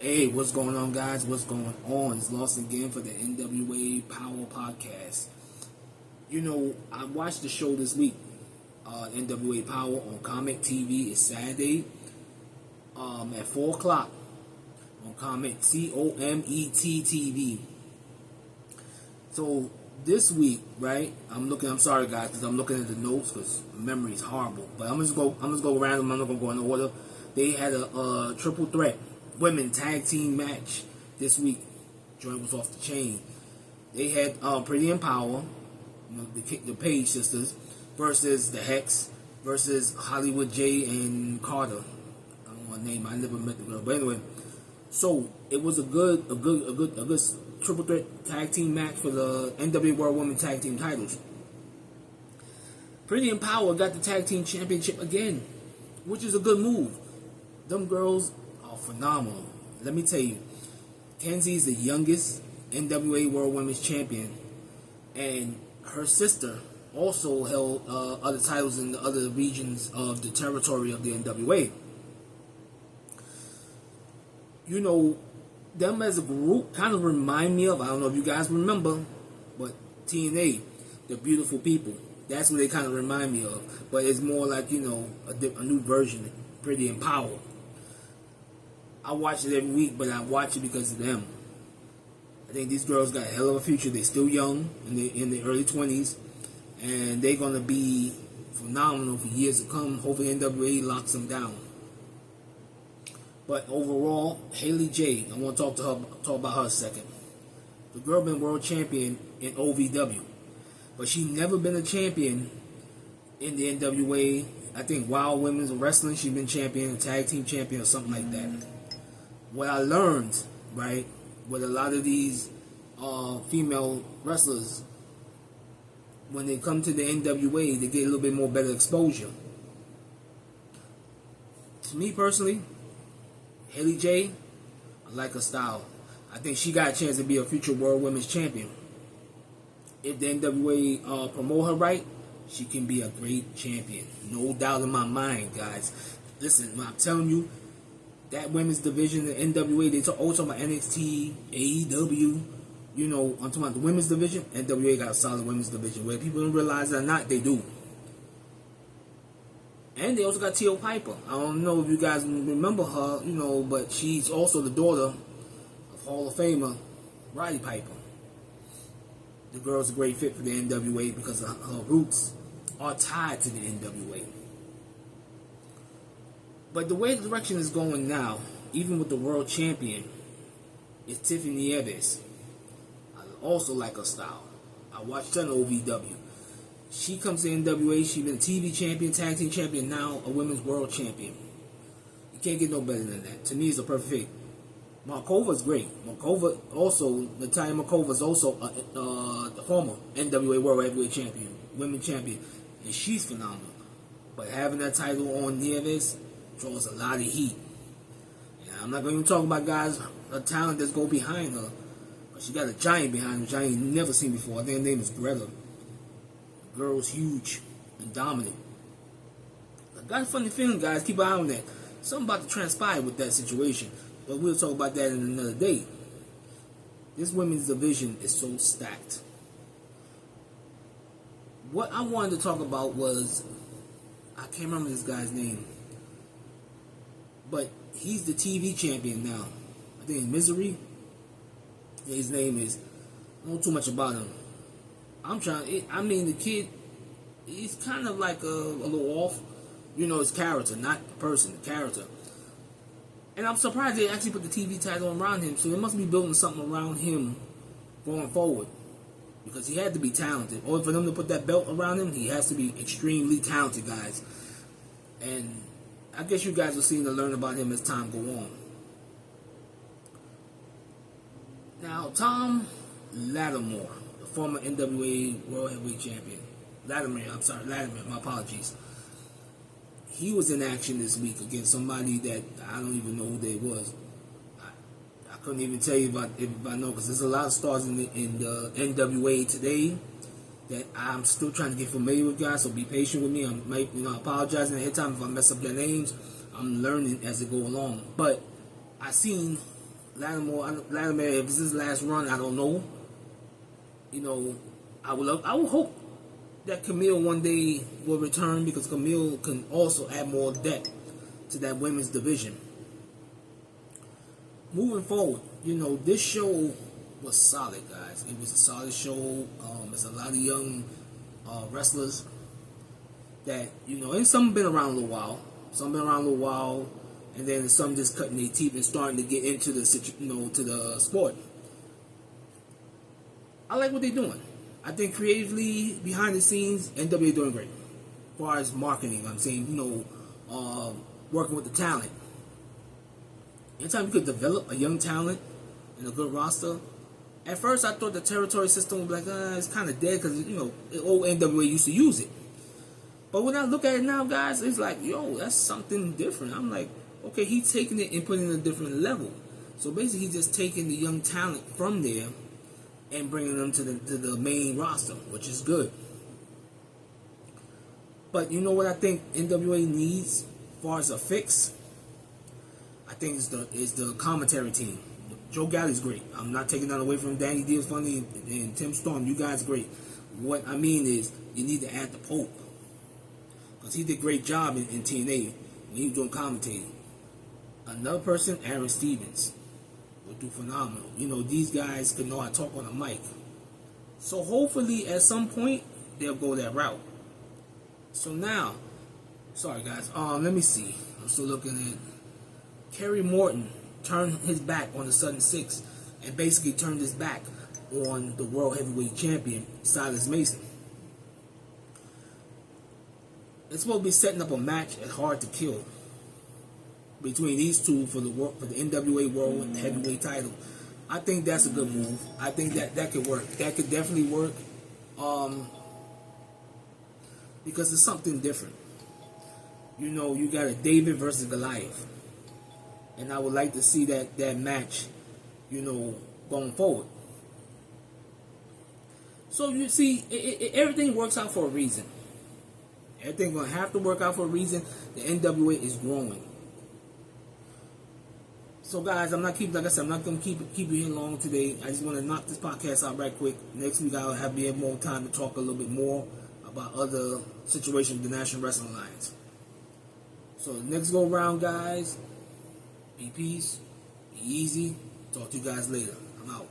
Hey, what's going on, guys? What's going on? It's Lawson again for the NWA Power Podcast. You know, I watched the show this week, NWA Power on Comet TV. It's Saturday at 4 o'clock on Comet, COMET TV. So this week, right? I'm sorry, guys, because I'm looking at the notes because memory is horrible. But I'm just go random. I'm not gonna go in order. They had a triple threat women tag team match this week. Joint was off the chain. They had Pretty and Power, you know, the Page sisters, versus the Hex versus Hollywood J and Carter. I don't want to name. I never met the girl, but anyway. So it was a good triple threat tag team match for the NWA World Women Tag Team titles. Pretty and Power got the tag team championship again, which is a good move. Them girls are phenomenal. Let me tell you, Kenzie's the youngest NWA World Women's Champion, and her sister also held other titles in the other regions of the territory of the NWA. You know, them as a group kind of remind me of, I don't know if you guys remember, but TNA, the Beautiful People. That's what they kind of remind me of. But it's more like, you know, a new version, Pretty and Power. I watch it every week, but I watch it because of them. I think these girls got a hell of a future. They're still young, in the early 20s, and they're going to be phenomenal for years to come. Hopefully NWA locks them down. But overall, Haley J, I want to talk about her a second. The girl been world champion in OVW, but she never been a champion in the NWA. I think Wild Women's Wrestling, she's been champion, a tag team champion, or something like that. What I learned, right, with a lot of these female wrestlers, when they come to the NWA, they get a little bit more better exposure. To me personally, Haley J, I like her style. I think she got a chance to be a future World Women's Champion. If the NWA promote her right, she can be a great champion. No doubt in my mind, guys. Listen, I'm telling you, that women's division, the NWA, they also talk about NXT, AEW. You know, I'm talking about the women's division. NWA got a solid women's division. Whether people don't realize it or not, they do. And they also got T.O. Piper. I don't know if you guys remember her, you know, but she's also the daughter of Hall of Famer Roddy Piper. The girl's a great fit for the NWA because her roots are tied to the NWA. But the way the direction is going now, even with the world champion, is Tiffany Nieves. I also like her style. I watched her on OVW. She comes to NWA, she's been a TV champion, tag team champion, now a women's world champion. You can't get no better than that. To me, it's a perfect fit. Markova's great. Natalia Markova is also the former NWA World Heavyweight Champion, women's champion, and she's phenomenal. But having that title on Nieves draws a lot of heat. And I'm not going to even talk about guys, her talent that's go behind her, but she got a giant behind her, which I ain't never seen before. I think her name is Greta. Girl's huge and dominant. I got a funny feeling, guys. Keep an eye on that. Something about to transpire with that situation. But we'll talk about that in another day. This women's division is so stacked. What I wanted to talk about was, I can't remember this guy's name, but he's the TV champion now. I think it's Misery. His name is, I don't know too much about him. The kid, he's kind of like a little off. You know, his character, not the person, the character. And I'm surprised they actually put the TV title around him, so they must be building something around him going forward. Because he had to be talented. Or for them to put that belt around him, he has to be extremely talented, guys. And I guess you guys will see to learn about him as time go on. Now, Tom Lattimore, former NWA World Heavyweight Champion. Latimer, my apologies. He was in action this week against somebody that I don't even know who they was. I couldn't even tell you if I know, because there's a lot of stars in the NWA today that I'm still trying to get familiar with, guys, so be patient with me. I apologizing ahead of time if I mess up their names. I'm learning as I go along. But I seen Lattimore, if this is his last run, I don't know. You know, I would hope that Camille one day will return, because Camille can also add more depth to that women's division. Moving forward, you know, this show was solid, guys. It was a solid show. There's a lot of young wrestlers that, you know, and some have been around a little while. And then some just cutting their teeth and starting to get into the, you know, to the sport. I like what they're doing. I think creatively, behind the scenes, NWA doing great. As far as marketing, I'm saying, you know, working with the talent. Anytime you could develop a young talent and a good roster. At first, I thought the territory system would be like, it's kind of dead, because, you know, the old NWA used to use it. But when I look at it now, guys, it's like, yo, that's something different. I'm like, okay, he's taking it and putting it in a different level. So basically, he's just taking the young talent from there and bringing them to the main roster, which is good. But you know what I think NWA needs as far as a fix? I think it's the commentary team. Joe Galli's great. I'm not taking that away from Danny Diaz Funny and Tim Storm. You guys are great. What I mean is, you need to add the Pope, because he did a great job in TNA when he was doing commentating. Another person, Aaron Stevens, will do phenomenal. You know, these guys can know how to talk on a mic. So hopefully at some point they'll go that route. So now, sorry guys, let me see. I'm still looking at Kerry Morton turned his back on the Sudden Six and basically turned his back on the World Heavyweight Champion, Silas Mason. It's supposed to be setting up a match at Hard to Kill between these two for the NWA World Heavyweight title. I think that's a good move. I think that could work. That could definitely work, because it's something different. You know, you got a David versus Goliath, and I would like to see that match, you know, going forward. So you see, everything works out for a reason. Everything's gonna have to work out for a reason. The NWA is growing. So guys, I'm not gonna keep you here long today. I just want to knock this podcast out right quick. Next week I'll have more time to talk a little bit more about other situations with the National Wrestling Alliance. So next go round, guys. Be peace. Be easy. Talk to you guys later. I'm out.